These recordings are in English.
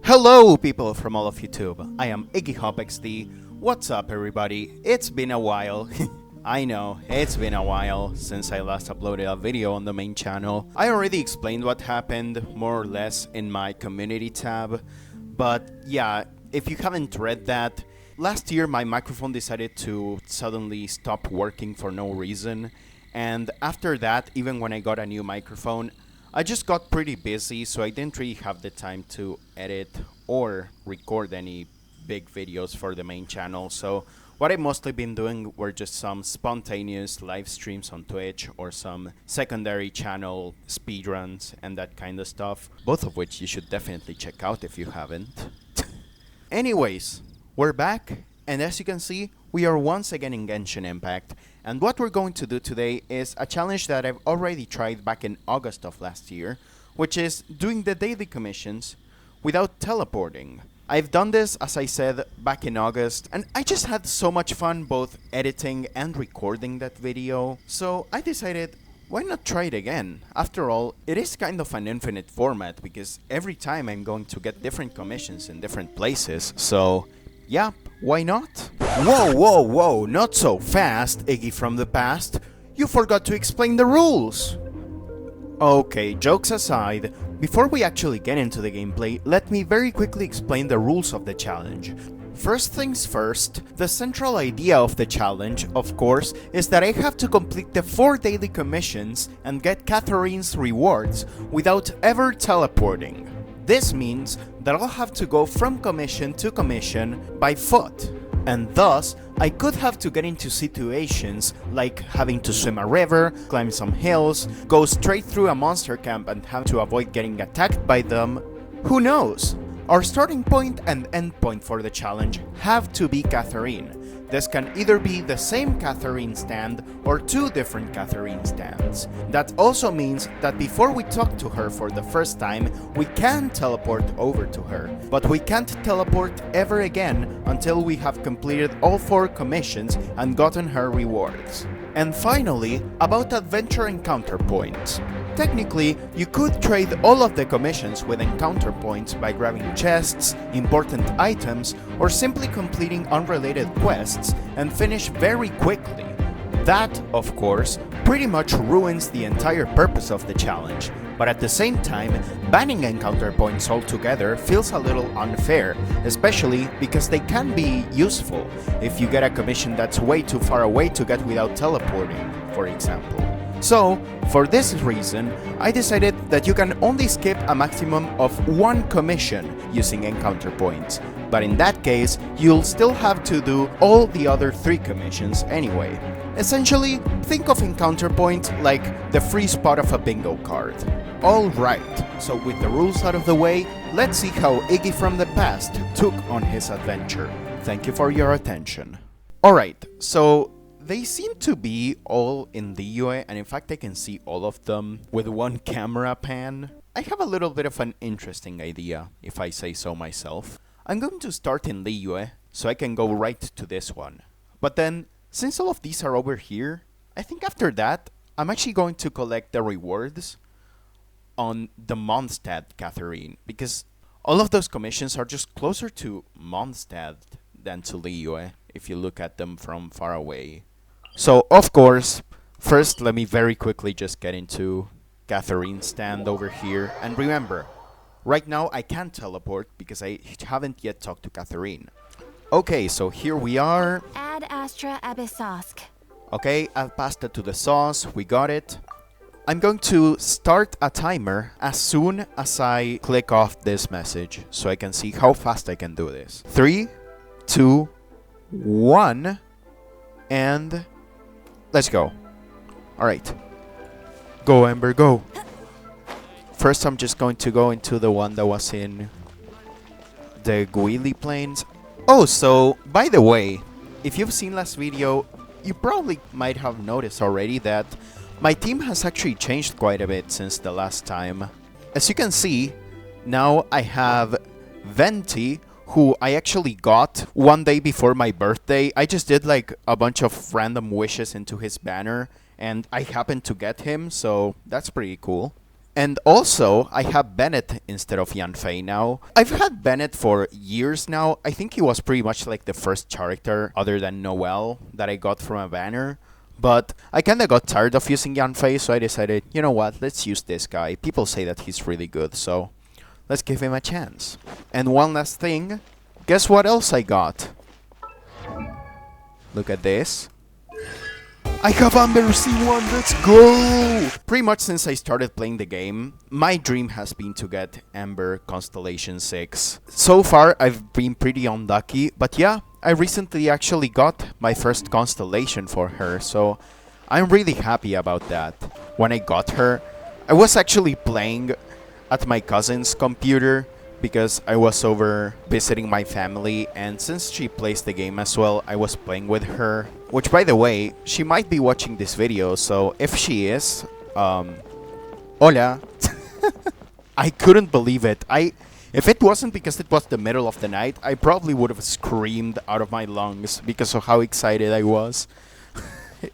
Hello people from all of YouTube, I am IggyHopXD. What's up everybody? It's been a while. I know, it's been a while since I last uploaded a video on the main channel. I already explained what happened, more or less, in my community tab. But yeah, if you haven't read that, last year my microphone decided to suddenly stop working for no reason. And after that, even when I got a new microphone, I just got pretty busy, so I didn't really have the time to edit or record any big videos for the main channel. So what I've mostly been doing were just some spontaneous live streams on Twitch or some secondary channel speedruns and that kind of stuff, both of which you should definitely check out if you haven't. Anyways, we're back, and as you can see, we are once again in Genshin Impact, and what we're going to do today is a challenge that I've already tried back in August of last year, which is doing the daily commissions without teleporting. I've done this, as I said, back in August, and I just had so much fun both editing and recording that video, so I decided, why not try it again? After all, it is kind of an infinite format, because every time I'm going to get different commissions in different places, so yeah, why not? Whoa, not so fast, Iggy from the past. You forgot to explain the rules. Okay, jokes aside, before we actually get into the gameplay, let me very quickly explain the rules of the challenge. First things first, the central idea of the challenge, of course, is that I have to complete the 4 daily commissions and get Katheryne's rewards without ever teleporting. This means that I'll have to go from commission to commission by foot, and thus I could have to get into situations like having to swim a river, climb some hills, go straight through a monster camp and have to avoid getting attacked by them. Who knows? Our starting point and end point for the challenge have to be Katheryne. This can either be the same Katheryne stand or 2 different Katheryne stands. That also means that before we talk to her for the first time, we can teleport over to her, but we can't teleport ever again until we have completed all 4 commissions and gotten her rewards. And finally, about adventure encounter points. Technically, you could trade all of the commissions with encounter points by grabbing chests, important items, or simply completing unrelated quests and finish very quickly. That, of course, pretty much ruins the entire purpose of the challenge, but at the same time, banning encounter points altogether feels a little unfair, especially because they can be useful if you get a commission that's way too far away to get without teleporting, for example. So, for this reason, I decided that you can only skip a maximum of 1 commission using encounter points, but in that case, you'll still have to do all the other 3 commissions anyway. Essentially, think of encounter point like the free spot of a bingo card. Alright, so with the rules out of the way, let's see how Iggy from the past took on his adventure. Thank you for your attention. Alright, so they seem to be all in Liyue, and in fact I can see all of them with 1 camera pan. I have a little bit of an interesting idea, if I say so myself. I'm going to start in Liyue, so I can go right to this one. But then, since all of these are over here, I think after that, I'm actually going to collect the rewards on the Mondstadt Katheryne, because all of those commissions are just closer to Mondstadt than to Liyue, if you look at them from far away. So, of course, first let me very quickly just get into Katheryne's stand over here. And remember, right now I can't teleport because I haven't yet talked to Katheryne. Okay, so here we are. Add Astra Abyssosk. Okay, I've passed it to the sauce, we got it. I'm going to start a timer as soon as I click off this message, so I can see how fast I can do this. 3, 2, 1, and let's go. Alright. Go, Ember, go. First, I'm just going to go into the one that was in the Guili Plains. Oh, so, by the way, if you've seen last video, you probably might have noticed already that my team has actually changed quite a bit since the last time. As you can see, now I have Venti, who I actually got 1 day before my birthday. I just did like a bunch of random wishes into his banner, and I happened to get him, so that's pretty cool. And also, I have Bennett instead of Yanfei now. I've had Bennett for years now. I think he was pretty much like the first character, other than Noelle, that I got from a banner. But I kinda got tired of using Yanfei, so I decided, you know what, let's use this guy. People say that he's really good, so let's give him a chance. And one last thing, guess what else I got? Look at this. I have Amber C1, let's go! Pretty much since I started playing the game, my dream has been to get Amber Constellation 6. So far, I've been pretty unlucky, but yeah, I recently actually got my first constellation for her, so I'm really happy about that. When I got her, I was actually playing at my cousin's computer, because I was over visiting my family, and since she plays the game as well, I was playing with her. Which, by the way, she might be watching this video, so if she is, hola. I couldn't believe it. If it wasn't because it was the middle of the night, I probably would have screamed out of my lungs because of how excited I was.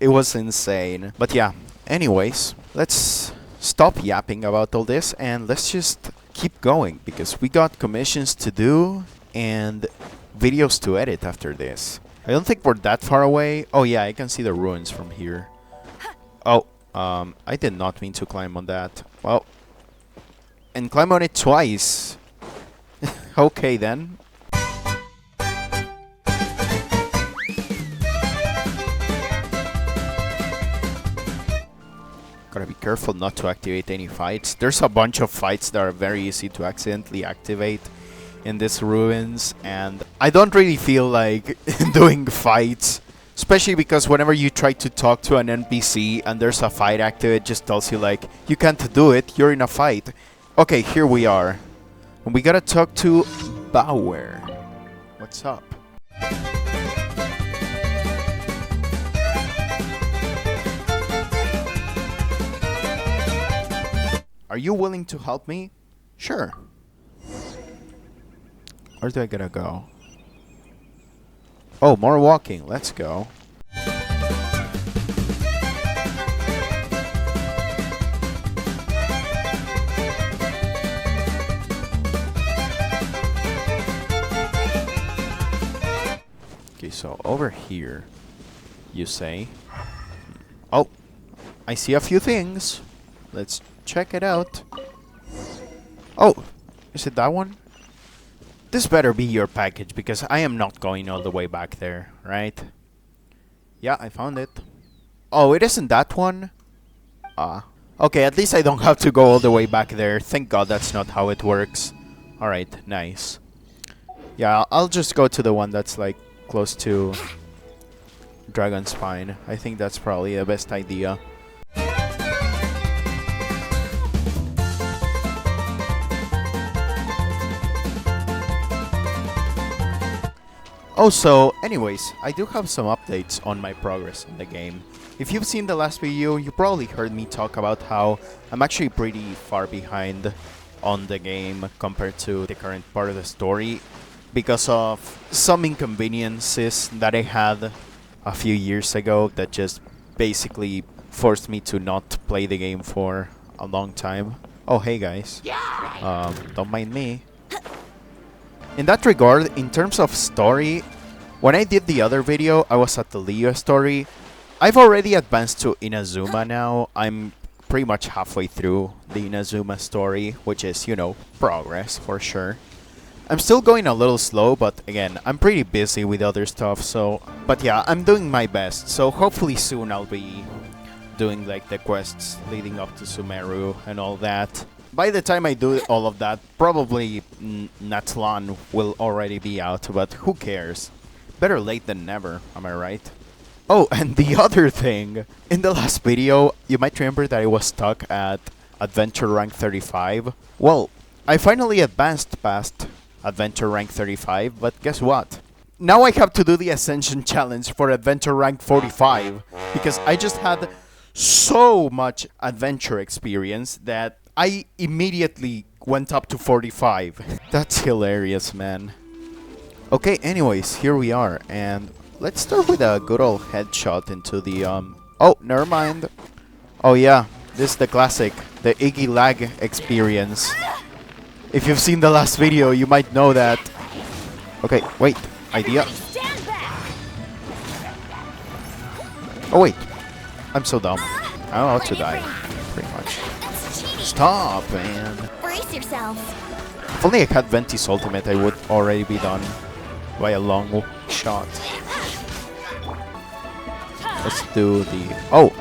It was insane. But yeah, anyways, let's stop yapping about all this and let's just keep going, because we got commissions to do and videos to edit after this. I don't think we're that far away. Oh yeah, I can see the ruins from here. Oh, I did not mean to climb on that. Well, and climb on it twice. Okay then. Gotta be careful not to activate any fights. There's a bunch of fights that are very easy to accidentally activate in these ruins, and I don't really feel like doing fights, especially because whenever you try to talk to an NPC and there's a fight active, it just tells you like, you can't do it, you're in a fight. Okay, here we are. And we gotta talk to Bauer. What's up? Are you willing to help me? Sure. Where do I gotta go? Oh, more walking. Let's go. Okay, so over here, you say. Oh, I see a few things. Let's check it out. Oh, is it that one? This better be your package, because I am not going all the way back there, right? Yeah, I found it. Oh, it isn't that one? Ah. Okay, at least I don't have to go all the way back there. Thank God that's not how it works. Alright, nice. Yeah, I'll just go to the one that's like close to Dragon Spine. I think that's probably the best idea. Oh, so, anyways, I do have some updates on my progress in the game. If you've seen the last video, you probably heard me talk about how I'm actually pretty far behind on the game compared to the current part of the story because of some inconveniences that I had a few years ago that just basically forced me to not play the game for a long time. Oh, hey guys. Don't mind me. In that regard, in terms of story, when I did the other video, I was at the Liyue story. I've already advanced to Inazuma now. I'm pretty much halfway through the Inazuma story, which is, you know, progress for sure. I'm still going a little slow, but again, I'm pretty busy with other stuff, so... But yeah, I'm doing my best, so hopefully soon I'll be doing like the quests leading up to Sumeru and all that. By the time I do all of that, probably Natlan will already be out, but who cares? Better late than never, am I right? Oh, and the other thing, in the last video, you might remember that I was stuck at Adventure Rank 35. Well, I finally advanced past Adventure Rank 35, but guess what? Now I have to do the Ascension Challenge for Adventure Rank 45, because I just had so much adventure experience that I immediately went up to 45. That's hilarious, man. Okay, anyways, here we are, and let's start with a good old headshot into the, Oh, never mind. Oh, yeah, This is the classic, the Iggy lag experience. If you've seen the last video, you might know that. Okay, wait. Idea. Oh wait. I'm so dumb. I'm about to die. Pretty much. Stop, man. Brace yourself. If only I had Venti's ultimate, I would already be done by a long shot. Let's do the... Oh!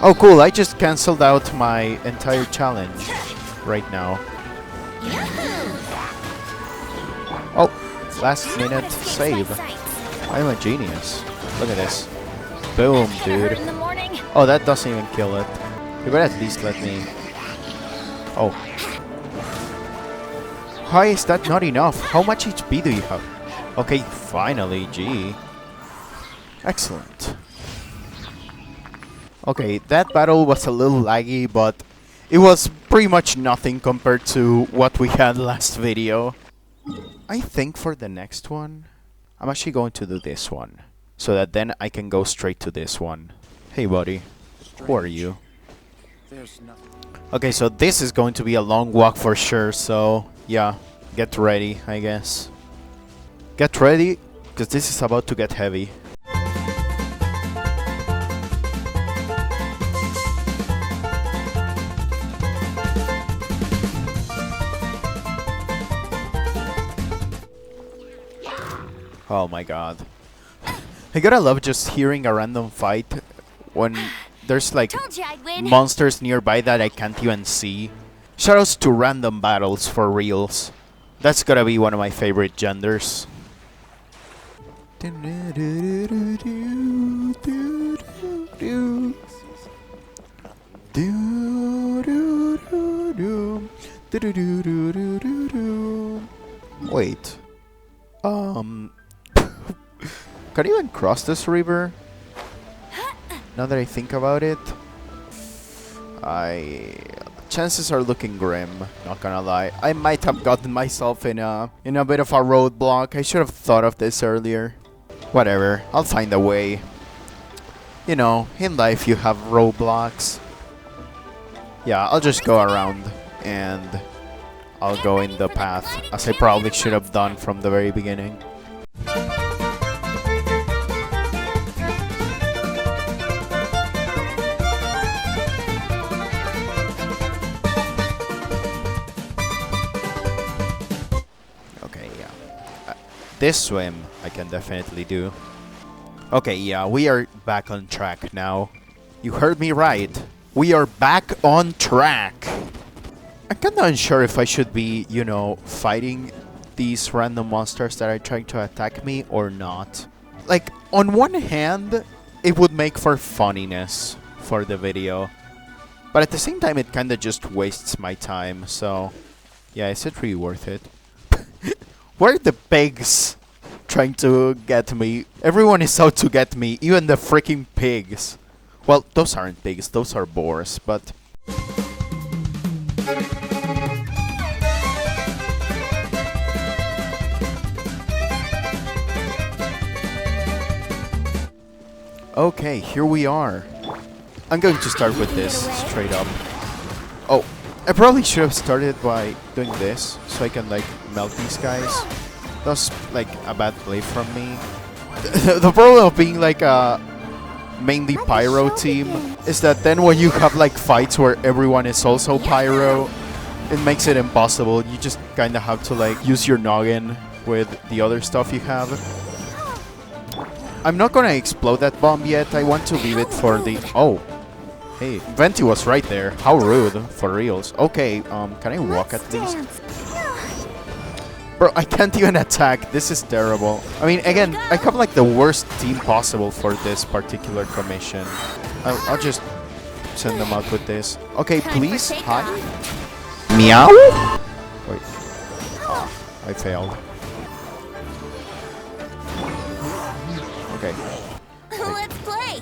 Oh, cool. I just cancelled out my entire challenge right now. Oh! Last minute save. I'm a genius. Look at this. Boom, dude. Oh, that doesn't even kill it. You better at least let me... Oh. Why is that not enough? How much HP do you have? Okay, finally, G. Excellent. Okay, that battle was a little laggy, but it was pretty much nothing compared to what we had last video. I think for the next one, I'm actually going to do this one, so that then I can go straight to this one. Hey buddy, who are you? Okay, so this is going to be a long walk for sure, so yeah, get ready, I guess. Get ready, because this is about to get heavy. Oh my god. I gotta love just hearing a random fight when there's like monsters nearby that I can't even see. Shoutouts to random battles for reals. That's gotta be one of my favorite genders. Wait. Can you even cross this river? Now that I think about it, chances are looking grim, not gonna lie. I might have gotten myself in a bit of a roadblock. I should have thought of this earlier. Whatever, I'll find a way. You know, in life you have roadblocks. Yeah, I'll just go around and I'll go in the path, as I probably should have done from the very beginning. This swim I can definitely do. Okay, yeah, we are back on track now. You heard me right. We are back on track. I'm kinda unsure if I should be, you know, fighting these random monsters that are trying to attack me or not. Like, on one hand, it would make for funniness for the video. But at the same time, it kinda just wastes my time, so... Yeah, is it really worth it? Where are the pigs trying to get me? Everyone is out to get me, even the freaking pigs. Well, those aren't pigs, those are boars, but... Okay, here we are. I'm going to start with this, straight up. Oh, I probably should have started by doing this, so I can, like, melt these guys. That's, like, a bad play from me. The problem of being, like, a mainly pyro team is that then when you have, like, fights where everyone is also pyro, it makes it impossible. You just kind of have to, like, use your noggin with the other stuff you have. I'm not gonna explode that bomb yet. I want to leave it for the... Oh. Hey, Venti was right there. How rude, for reals. Okay, can I walk at least? Bro, I can't even attack. This is terrible. I mean, again, I have like the worst team possible for this particular commission. I'll just send them out with this. Okay, please, hi. Meow? Wait. Oh, I failed. Okay. Let's play.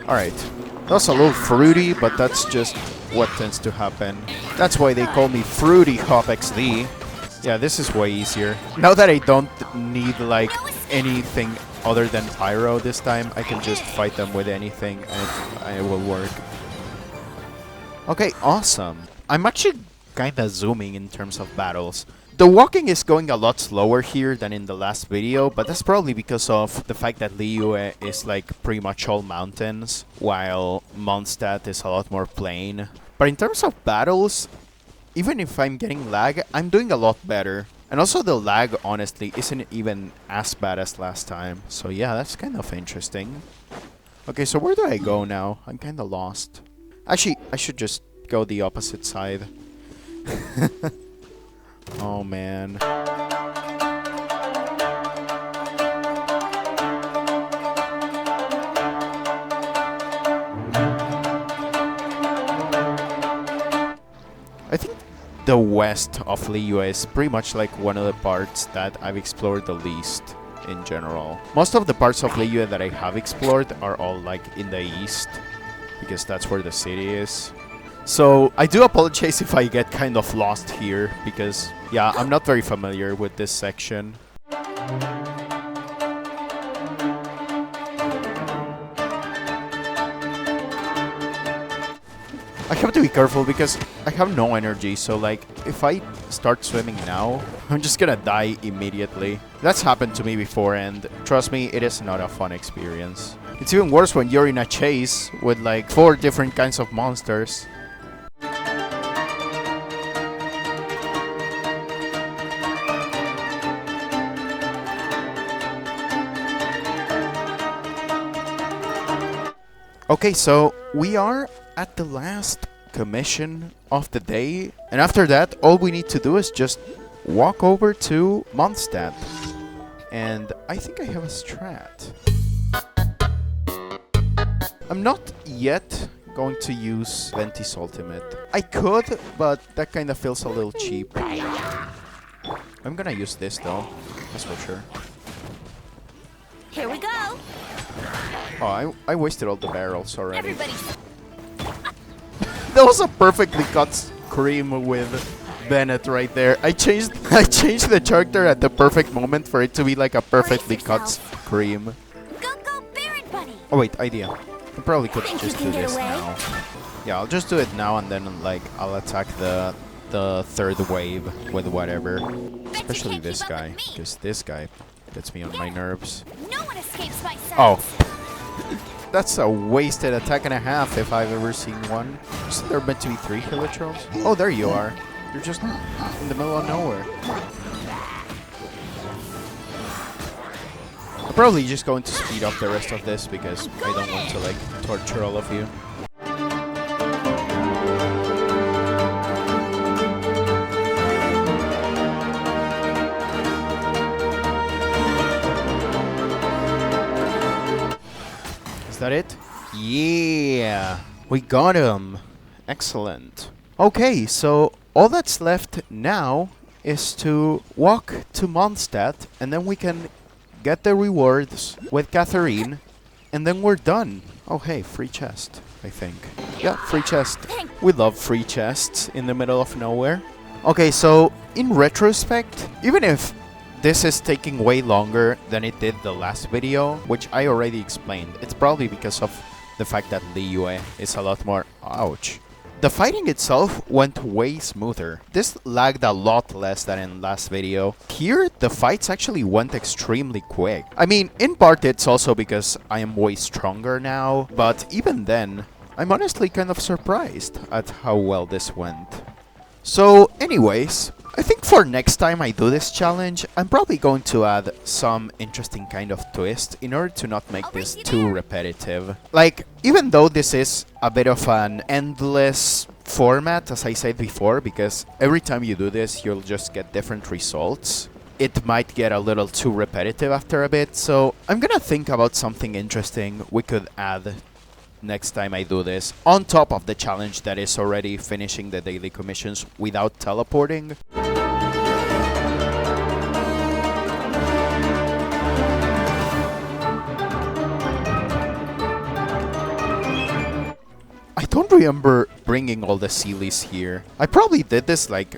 Alright. That's a little fruity, but that's just what tends to happen. That's why they call me Fruity Hop XD. Yeah, this is way easier. Now that I don't need, like, anything other than Pyro this time, I can just fight them with anything and it will work. Okay, awesome. I'm actually kinda zooming in terms of battles. The walking is going a lot slower here than in the last video, but that's probably because of the fact that Liyue is like pretty much all mountains, while Mondstadt is a lot more plain. But in terms of battles, even if I'm getting lag, I'm doing a lot better. And also the lag, honestly, isn't even as bad as last time. So yeah, that's kind of interesting. Okay, so where do I go now? I'm kinda lost. Actually, I should just go the opposite side. Oh man. I think the west of Liyue is pretty much like one of the parts that I've explored the least in general. Most of the parts of Liyue that I have explored are all like in the east, because that's where the city is. So I do apologize if I get kind of lost here, because yeah, I'm not very familiar with this section. I have to be careful because I have no energy, so like if I start swimming now, I'm just gonna die immediately. That's happened to me before, and trust me, it is not a fun experience. It's even worse when you're in a chase with like 4 different kinds of monsters. Okay, so we are at the last commission of the day, and after that all we need to do is just walk over to Mondstadt. And I think I have a strat. I'm not yet going to use Venti's ultimate. I could, but that kind of feels a little cheap. I'm gonna use this though, that's for sure. Here we go. Oh, I wasted all the barrels already. That was a perfectly cut scream with Bennett right there. I changed the character at the perfect moment for it to be like a perfectly cut scream. Go, Baron Bunny. Oh wait, idea. I probably could just do this now. Yeah, I'll just do it now and then like I'll attack the third wave with whatever. Especially this guy, because this guy gets me on my nerves. No one escapes my sight. Oh. That's a wasted attack and a half if I've ever seen one. Isn't there meant to be 3 Hilichurls? Oh, there you are. You're just in the middle of nowhere. I'm probably just going to speed up the rest of this because I don't want to like torture all of you. Is that it? Yeah, we got him. Excellent. Okay, so all that's left now is to walk to Mondstadt, and then we can get the rewards with Katheryne, and then we're done. Oh hey, free chest, I think. Yeah, free chest. We love free chests in the middle of nowhere. Okay, so in retrospect, even if this is taking way longer than it did the last video, which I already explained, it's probably because of the fact that Liyue is a lot more... Ouch. The fighting itself went way smoother. This lagged a lot less than in last video. Here, the fights actually went extremely quick. I mean, in part it's also because I am way stronger now, but even then, I'm honestly kind of surprised at how well this went. So, anyways, I think for next time I do this challenge, I'm probably going to add some interesting kind of twist in order to not make this too repetitive. Like, even though this is a bit of an endless format, as I said before, because every time you do this, you'll just get different results, it might get a little too repetitive after a bit, so I'm gonna think about something interesting we could add next time I do this, on top of the challenge that is already finishing the daily commissions without teleporting. I don't remember bringing all the Sealies here. I probably did this like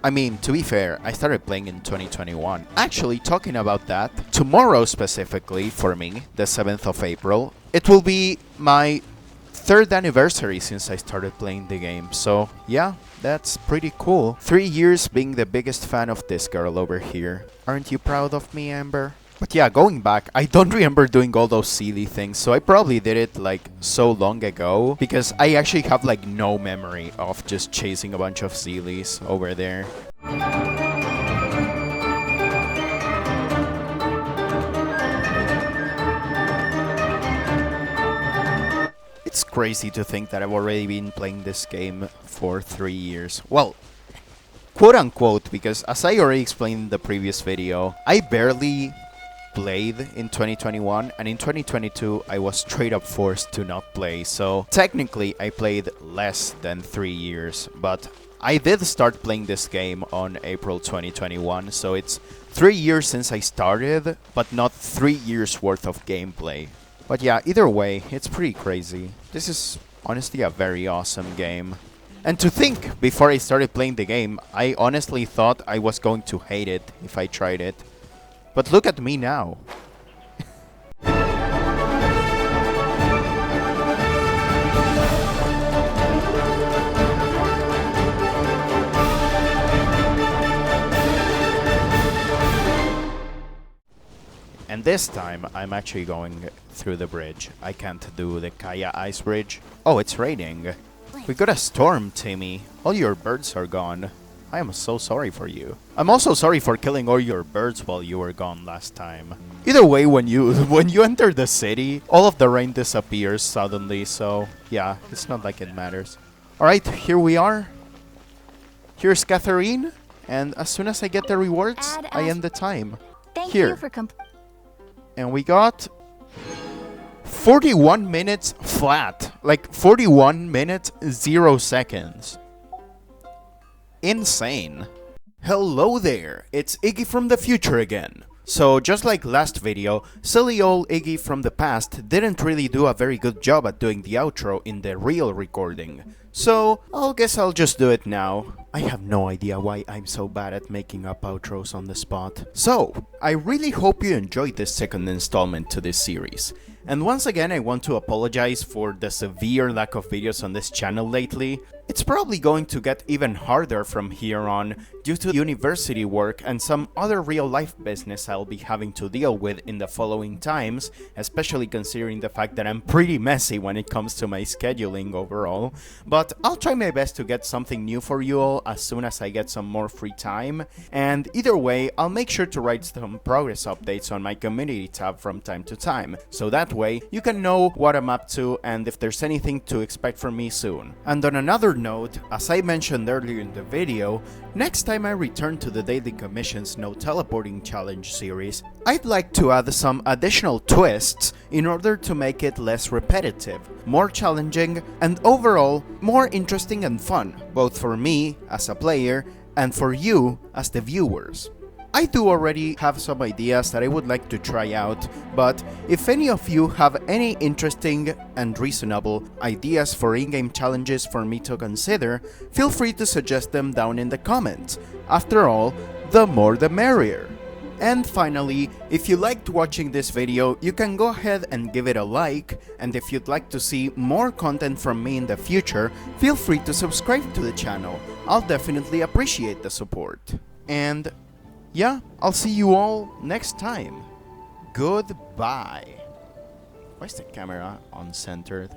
I mean, to be fair, I started playing in 2021. Actually, talking about that, tomorrow specifically for me, the 7th of April, it will be my 3rd anniversary since I started playing the game. So yeah, that's pretty cool. 3 years being the biggest fan of this girl over here. Aren't you proud of me, Amber? But yeah, going back, I don't remember doing all those silly things, so I probably did it like so long ago, because I actually have like no memory of just chasing a bunch of Sealies over there. It's crazy to think that I've already been playing this game for 3 years. Well, quote-unquote, because as I already explained in the previous video, I barely played in 2021, and in 2022 I was straight up forced to not play, so technically I played less than 3 years, but I did start playing this game on April 2021, so it's 3 years since I started, but not 3 years worth of gameplay. But yeah, either way, it's pretty crazy. This is honestly a very awesome game. And to think, before I started playing the game, I honestly thought I was going to hate it if I tried it. But look at me now. And this time, I'm actually going through the bridge. I can't do the Kaya Ice Bridge. Oh, it's raining. We got a storm, Timmy. All your birds are gone. I am so sorry for you. I'm also sorry for killing all your birds while you were gone last time. Either way, when you enter the city, all of the rain disappears suddenly, so yeah, it's not like it matters. Alright, here we are. Here's Katheryne, and as soon as I get the rewards, I end the time. Thank Here. you for And we got 41 minutes flat. Like 41 minutes, 0 seconds. Insane. Hello there, it's Iggy from the future again. So just like last video, silly old Iggy from the past didn't really do a very good job at doing the outro in the real recording. So I guess I'll just do it now. I have no idea why I'm so bad at making up outros on the spot. So, I really hope you enjoyed this second installment to this series. And once again, I want to apologize for the severe lack of videos on this channel lately. It's probably going to get even harder from here on due to university work and some other real-life business I'll be having to deal with in the following times, especially considering the fact that I'm pretty messy when it comes to my scheduling overall. But I'll try my best to get something new for you all as soon as I get some more free time, and either way, I'll make sure to write some progress updates on my community tab from time to time, so that way you can know what I'm up to and if there's anything to expect from me soon. And on another note, as I mentioned earlier in the video, next time I return to the Daily Commission's No Teleporting Challenge series, I'd like to add some additional twists in order to make it less repetitive, more challenging, and overall more interesting and fun, both for me as a player and for you as the viewers. I do already have some ideas that I would like to try out, but if any of you have any interesting and reasonable ideas for in-game challenges for me to consider, feel free to suggest them down in the comments. After all, the more the merrier. And finally, if you liked watching this video, you can go ahead and give it a like, and if you'd like to see more content from me in the future, feel free to subscribe to the channel. I'll definitely appreciate the support. And yeah, I'll see you all next time. Goodbye. Why is the camera uncentered?